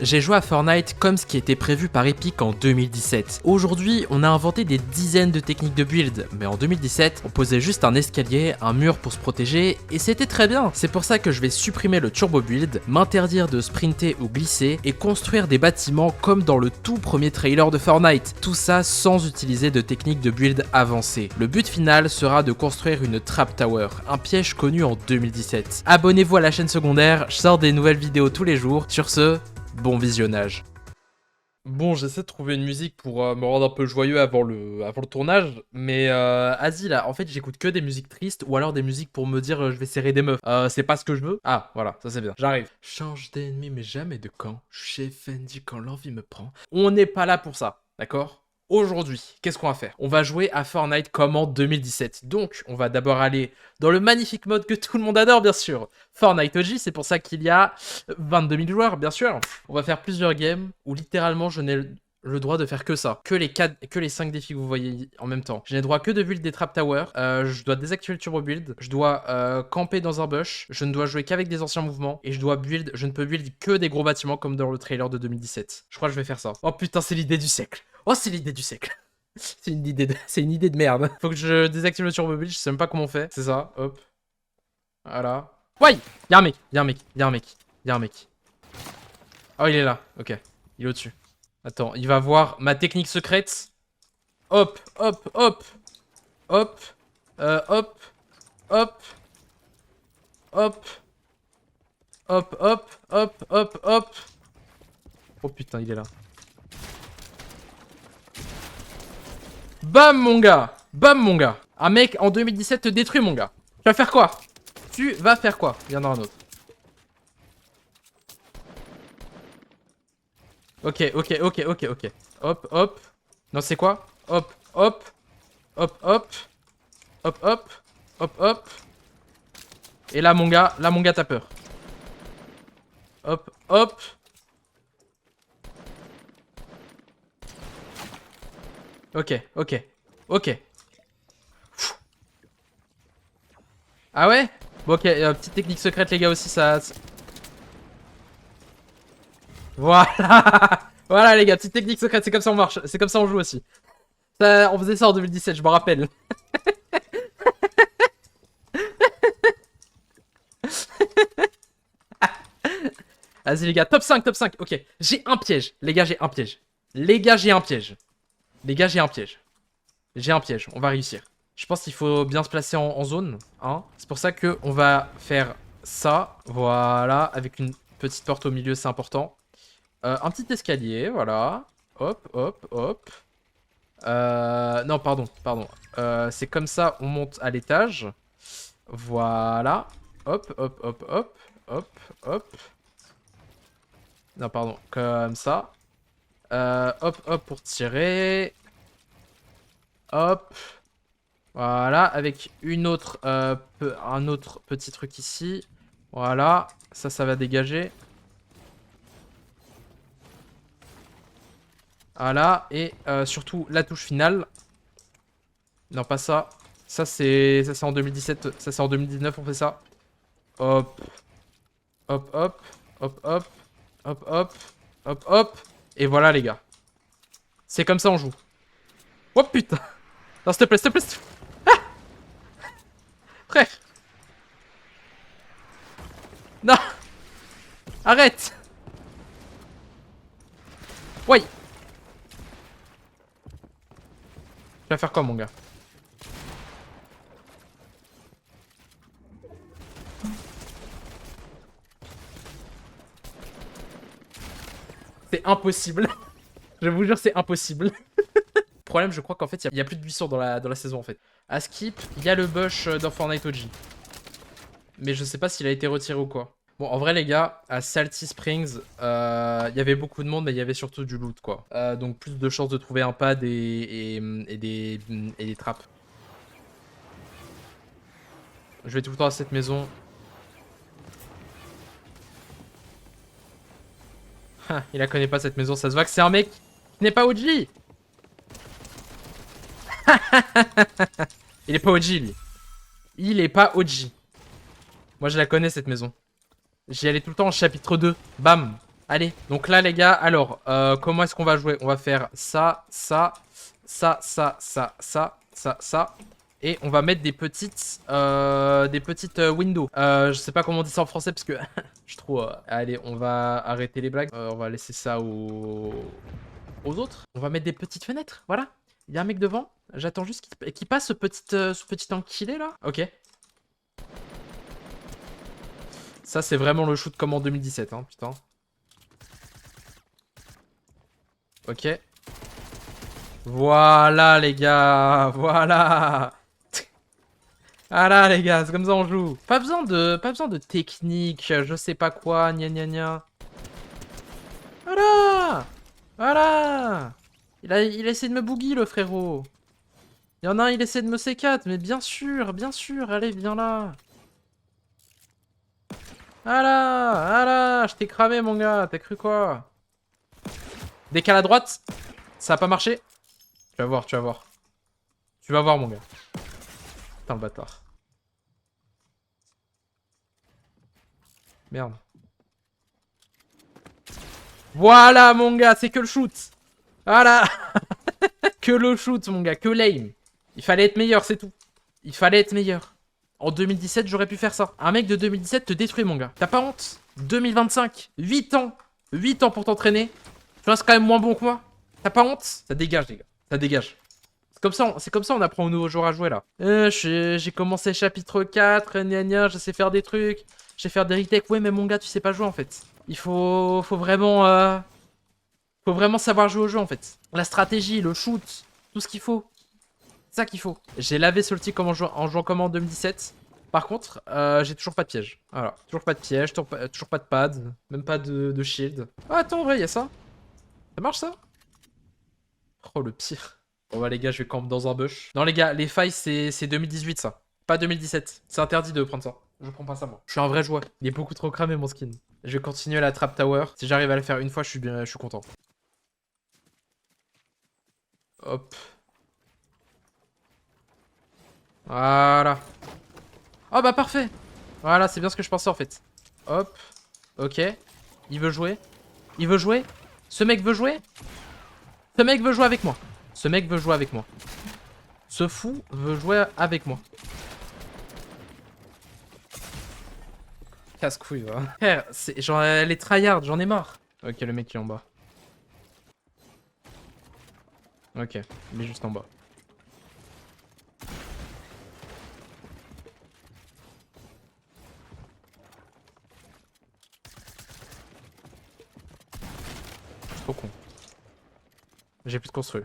J'ai joué à Fortnite comme ce qui était prévu par Epic en 2017. Aujourd'hui, on a inventé des dizaines de techniques de build, mais en 2017, on posait juste un escalier, un mur pour se protéger, et c'était très bien. C'est pour ça que je vais supprimer le turbo build, m'interdire de sprinter ou glisser, et construire des bâtiments comme dans le tout premier trailer de Fortnite. Tout ça sans utiliser de techniques de build avancées. Le but final sera de construire une Trap Tower, un piège connu en 2017. Abonnez-vous à la chaîne secondaire, je sors des nouvelles vidéos tous les jours. Sur ce, bon visionnage. Bon, j'essaie de trouver une musique pour me rendre un peu joyeux avant le tournage, mais vas-y là, en fait j'écoute que des musiques tristes ou alors des musiques pour me dire je vais serrer des meufs. C'est pas ce que je veux. Ah, voilà, ça c'est bien, j'arrive. Change d'ennemi mais jamais de camp, je suis chez Fendi quand l'envie me prend. On n'est pas là pour ça, d'accord ? Aujourd'hui, qu'est-ce qu'on va faire? On va jouer à Fortnite comme en 2017. Donc, on va d'abord aller dans le magnifique mode que tout le monde adore, bien sûr. Fortnite OG, c'est pour ça qu'il y a 22 000 joueurs, bien sûr. On va faire plusieurs games où littéralement je n'ai le droit de faire que ça. Que les 5 défis que vous voyez en même temps. Je n'ai droit que de build des Trap Tower. Je dois désactiver le turbo build. Je dois camper dans un bush. Je ne dois jouer qu'avec des anciens mouvements. Et je ne peux build que des gros bâtiments comme dans le trailer de 2017. Je crois que je vais faire ça. Oh putain, c'est l'idée du siècle. Oh, c'est l'idée du siècle. C'est une idée de merde. Faut que je désactive le turbo build. Je sais même pas comment on fait. C'est ça. Hop. Voilà. Ouais. Y'a un mec. Oh, il est là. Ok. Il est au-dessus. Attends, il va voir ma technique secrète. Hop, hop, hop. Hop. Hop. Hop. Hop. Hop, hop, hop, hop, hop. Oh putain, il est là. Bam, mon gars. Bam, mon gars. Un mec en 2017 te détruit, mon gars. Tu vas faire quoi? Tu vas faire quoi? Il y en aura un autre. Ok. Hop, hop. Non, c'est quoi? Hop, hop. Hop, hop. Hop, hop. Hop, hop. Et là, mon gars, t'as peur. Hop, hop. Ok. Ah ouais? Bon, ok, petite technique secrète, les gars, aussi, ça... Voilà. Voilà, les gars, petite technique secrète, c'est comme ça on marche. C'est comme ça on joue aussi. On faisait ça en 2017, je me rappelle. Vas-y, les gars, top 5. Ok, j'ai un piège. Les gars, j'ai un piège. J'ai un piège, on va réussir. Je pense qu'il faut bien se placer en zone. Hein. C'est pour ça qu'on va faire ça. Voilà, avec une petite porte au milieu, c'est important. Un petit escalier, voilà. Hop, hop, hop. Non, pardon. C'est comme ça, on monte à l'étage. Voilà. Hop, hop, hop, hop. Hop, hop. Non, pardon. Comme ça. Hop, hop, pour tirer. Hop. Voilà. Avec un autre petit truc ici. Voilà. Ça va dégager. Voilà. Et surtout, la touche finale. Non, pas ça. Ça, c'est en 2017. Ça, c'est en 2019, on fait ça. Hop. Hop, hop. Hop, hop. Hop, hop. Hop, hop. Et voilà, les gars. C'est comme ça, on joue. Oh, putain. Non, s'il te plaît. Ah frère. Non. Arrête. Ouais. Tu vas faire quoi, mon gars? C'est impossible. Je vous jure, c'est impossible. Le problème, je crois qu'en fait, il n'y a plus de buissons dans la saison, en fait. À skip, il y a le bush dans Fortnite OG. Mais je sais pas s'il a été retiré ou quoi. Bon, en vrai, les gars, à Salty Springs, il y avait beaucoup de monde, mais il y avait surtout du loot, quoi. Donc, plus de chances de trouver un pad et des trappes. Je vais tout le temps à cette maison. Il la connaît pas, cette maison. Ça se voit que c'est un mec qui n'est pas OG. Il est pas OG, lui. Il est pas OG. Moi, je la connais, cette maison. J'y allais tout le temps en chapitre 2. Bam. Allez, donc là les gars, alors, comment est-ce qu'on va jouer? On va faire ça, ça, ça, ça, ça, ça, ça, ça. Et on va mettre des petites windows. Je sais pas comment on dit ça en français parce que je suis trop... Allez, on va arrêter les blagues. On va laisser ça aux autres. On va mettre des petites fenêtres, voilà. Il y a un mec devant. J'attends juste qu'il passe ce petit enculé là. Ok. Ça c'est vraiment le shoot comme en 2017, hein, putain. Ok. Voilà les gars, voilà. Voilà les gars, c'est comme ça on joue. Pas besoin de technique, je sais pas quoi, gna gna gna. Voilà. Voilà. Il a essayé de me boogie le frérot. Il y en a un, il essaie de me C4, mais bien sûr, allez viens là. Voilà, voilà, je t'ai cramé mon gars, t'as cru quoi? Décale à droite, ça a pas marché. Tu vas voir, tu vas voir. Tu vas voir mon gars. Putain le bâtard. Merde. Voilà mon gars, c'est que le shoot. Voilà. Que le shoot mon gars, que l'aim. Il fallait être meilleur, c'est tout. Il fallait être meilleur. En 2017, j'aurais pu faire ça. Un mec de 2017 te détruit mon gars. T'as pas honte? 2025, 8 ans. 8 ans pour t'entraîner. Tu restes quand même moins bon que moi. T'as pas honte? Ça dégage les gars, ça dégage. C'est comme ça on apprend aux nouveaux joueurs à jouer là. J'ai commencé chapitre 4, gna gna, je sais faire des trucs. Je sais faire des retakes. Ouais mais mon gars tu sais pas jouer en fait. Il faut vraiment savoir jouer au jeu en fait. La stratégie, le shoot, tout ce qu'il faut. C'est ça qu'il faut. J'ai lavé Salty comme en jouant comme en 2017. Par contre, j'ai toujours pas de piège. Voilà, toujours pas de piège, toujours pas de pad, même pas de shield. Ah, attends, en vrai, y'a ça. Ça marche ça? Oh, le pire. Bon bah les gars, je vais camp dans un bush. Non les gars, les failles, c'est 2018 ça. Pas 2017. C'est interdit de prendre ça. Je prends pas ça moi. Je suis un vrai joueur. Il est beaucoup trop cramé mon skin. Je vais continuer la trap tower. Si j'arrive à le faire une fois, je suis content. Hop. Voilà. Oh bah parfait. Voilà, c'est bien ce que je pensais en fait. Hop. Ok. Il veut jouer. Il veut jouer. Ce mec veut jouer. Ce mec veut jouer avec moi. Ce mec veut jouer avec moi. Ce fou veut jouer avec moi. Casse-couille, va. Frère, genre, les tryhards, j'en ai marre. Ok, le mec qui est en bas. Ok, il est juste en bas. Trop con. J'ai plus de construire.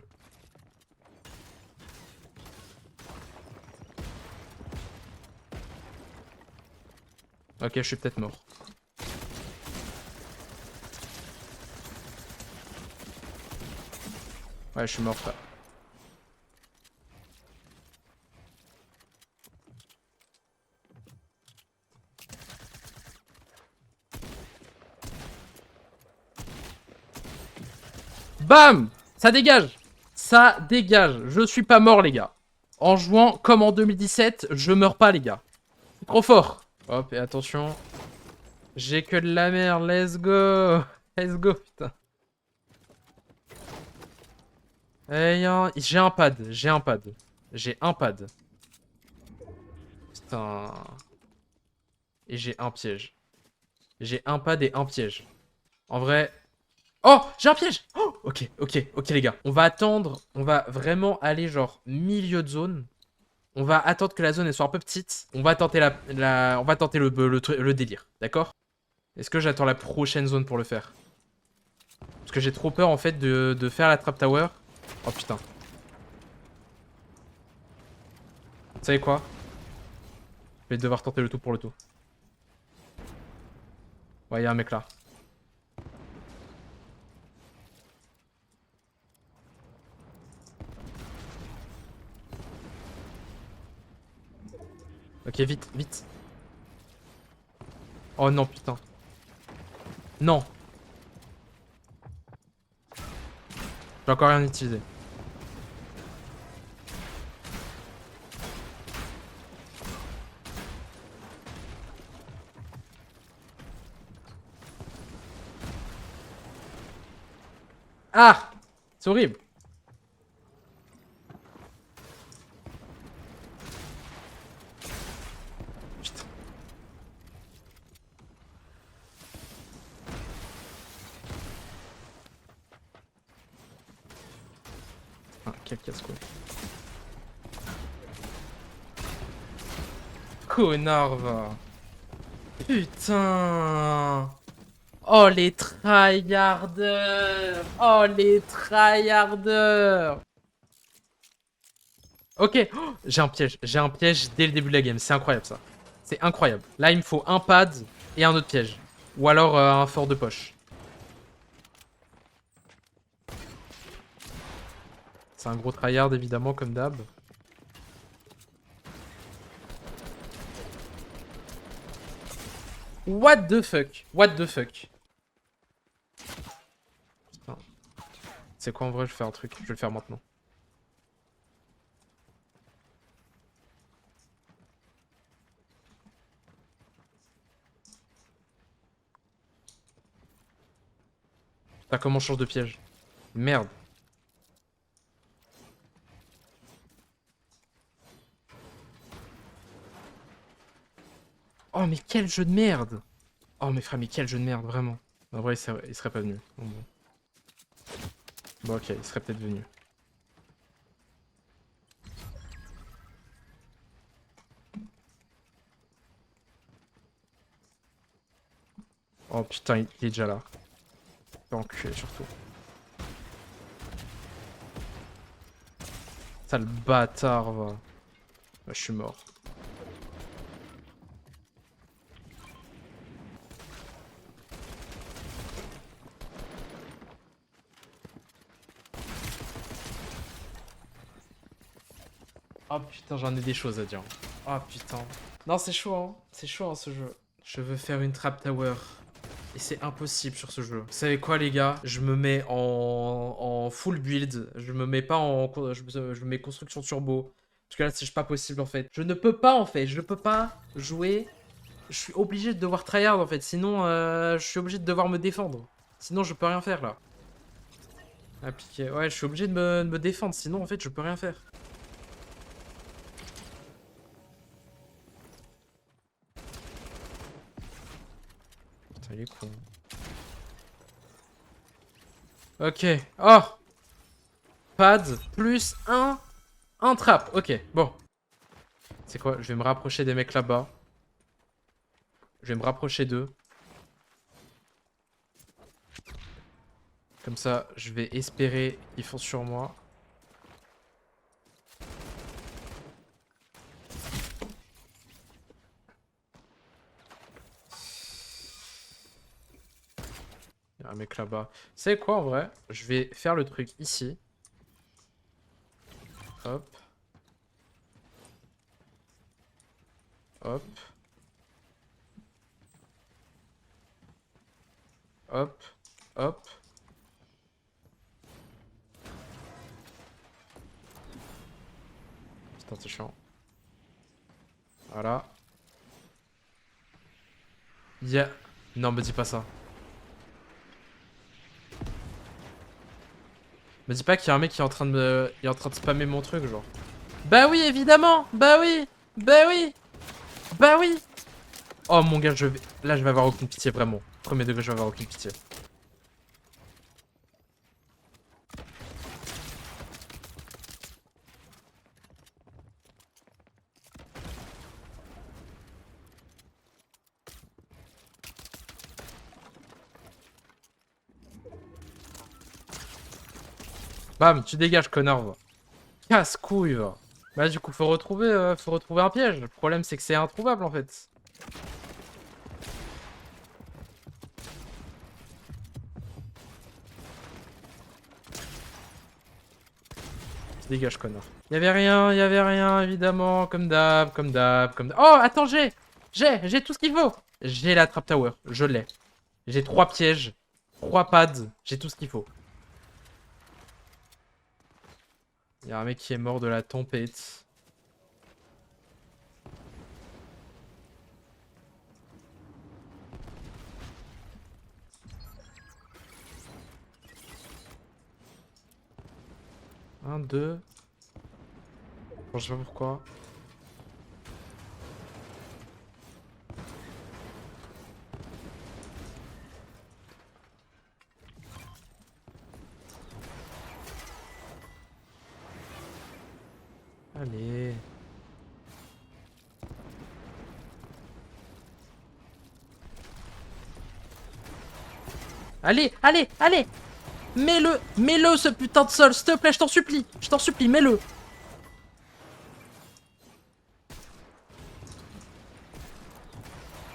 Ok, je suis peut-être mort. Ouais, je suis mort, frère. Bam! Ça dégage! Ça dégage. Je suis pas mort, les gars. En jouant comme en 2017, je meurs pas, les gars. C'est trop fort. Hop, et attention. J'ai que de la merde, let's go. Let's go, putain. J'ai un pad, j'ai un pad. J'ai un pad. Putain. Et j'ai un piège. J'ai un pad et un piège. En vrai... Oh, j'ai un piège. Oh, ok les gars. On va attendre, on va vraiment aller genre milieu de zone. On va attendre que la zone elle soit un peu petite. On va tenter on va tenter le délire, d'accord? Est-ce que j'attends la prochaine zone pour le faire? Parce que j'ai trop peur en fait de faire la trap tower. Oh putain. Vous savez quoi? Je vais devoir tenter le tout pour le tout. Ouais, y'a un mec là. Ok, vite, vite. Oh non, putain. Non. J'ai encore rien utilisé. Ah! C'est horrible. Putain. Ah, quel casse-couille. Connard, va. Putain. Oh, les tryharders. Oh, les tryharders. Ok. Oh, j'ai un piège. J'ai un piège dès le début de la game. C'est incroyable, ça. C'est incroyable. Là, il me faut un pad et un autre piège. Ou alors un fort de poche. C'est un gros tryhard, évidemment, comme d'hab. What the fuck? What the fuck? Putain. C'est quoi en vrai? Je vais faire un truc. Je vais le faire maintenant. Putain, comment on change de piège? Merde. Oh, mais quel jeu de merde! Oh, mes frères, mais quel jeu de merde, vraiment. En vrai, il serait pas venu. Bon, ok, il serait peut-être venu. Oh putain, il est déjà là. Enculé surtout. Sale bâtard, va. Bah, je suis mort. Oh putain, j'en ai des choses à dire. Oh putain. Non, c'est chaud, hein. C'est chaud, hein, ce jeu. Je veux faire une trap tower. Et c'est impossible sur ce jeu. Vous savez quoi, les gars? Je me mets en full build. Je me mets pas en... Je me mets construction turbo. Parce que là, c'est pas possible, en fait. Je ne peux pas, en fait. Je ne peux pas jouer. Je suis obligé de devoir tryhard, en fait. Sinon, je suis obligé de devoir me défendre. Sinon, je peux rien faire, là. Appliquer. Ouais, je suis obligé de me défendre. Sinon, en fait, je peux rien faire. Putain, il est con. Ok. Oh! Pad plus un trap. Ok, bon. C'est quoi? Je vais me rapprocher des mecs là-bas. Je vais me rapprocher d'eux. Comme ça, je vais espérer qu'ils foncent sur moi. Il y a un mec là-bas. C'est quoi en vrai? Je vais faire le truc ici. Hop. Hop. Hop. Hop. Putain, c'est chiant. Voilà. Yeah. Non, me dis pas ça. Me dis pas qu'il y a un mec qui est en train de me... Il est en train de spammer mon truc, genre. Bah oui, évidemment. Bah oui. Bah oui. Bah oui. Oh mon gars, je vais... Là, je vais avoir aucune pitié, vraiment. Premier degré, je vais avoir aucune pitié. Bam, tu dégages, connard, va. Casse-couille, va. Bah du coup, faut retrouver un piège. Le problème, c'est que c'est introuvable, en fait. Tu dégages, connard. Y'avait rien, évidemment. Comme d'hab, comme d'hab, comme d'hab. Oh, attends, j'ai tout ce qu'il faut. J'ai la trap tower, je l'ai. J'ai 3 pièges, 3 pads, j'ai tout ce qu'il faut. Il y a un mec qui est mort de la tempête. 1, 2. Bon, je sais pas pourquoi. Allez. Allez, allez, allez. Mets-le ce putain de sol, s'il te plaît, je t'en supplie, mets-le.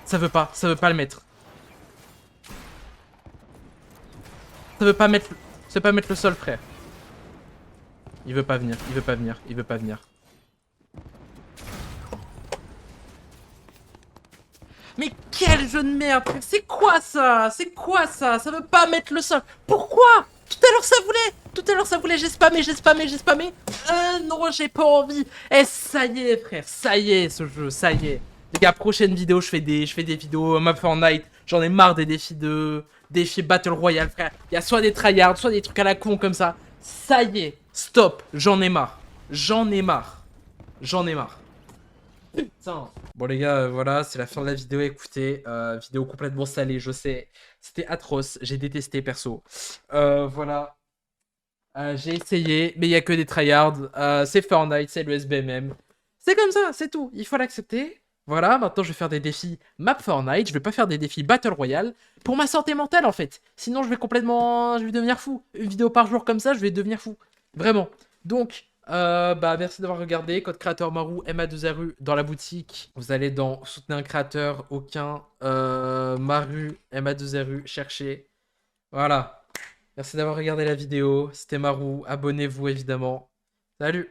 Ça veut pas le mettre. Ça veut pas mettre le sol, frère. Il veut pas venir, il veut pas venir, il veut pas venir. Mais quel jeu de merde, frère. C'est quoi ça? C'est quoi ça? Ça veut pas mettre le sol. Pourquoi? Tout à l'heure ça voulait. Tout à l'heure ça voulait. J'ai spammé. Non, j'ai pas envie. Eh, ça y est, frère. Ça y est, ce jeu. Ça y est. Les gars, prochaine vidéo, je fais des vidéos map Fortnite. J'en ai marre des défis Battle Royale, frère. Il y a soit des tryhards, soit des trucs à la con comme ça. Ça y est. Stop. J'en ai marre. J'en ai marre. J'en ai marre. Putain. Bon les gars, voilà, c'est la fin de la vidéo. Écoutez, vidéo complètement salée, je sais. C'était atroce, j'ai détesté perso. Voilà, j'ai essayé, mais il n'y a que des tryhards. C'est Fortnite, c'est le SBMM. C'est comme ça, c'est tout, il faut l'accepter. Voilà, maintenant je vais faire des défis map Fortnite, je vais pas faire des défis Battle Royale. Pour ma santé mentale en fait. Sinon je vais complètement... je vais devenir fou. Une vidéo par jour comme ça, je vais devenir fou. Vraiment. Donc... bah merci d'avoir regardé, code créateur Marou, MA2RU dans la boutique. Vous allez dans soutenir un créateur, aucun, Maru, MA2RU, cherchez. Voilà. Merci d'avoir regardé la vidéo, c'était Marou, abonnez-vous évidemment. Salut!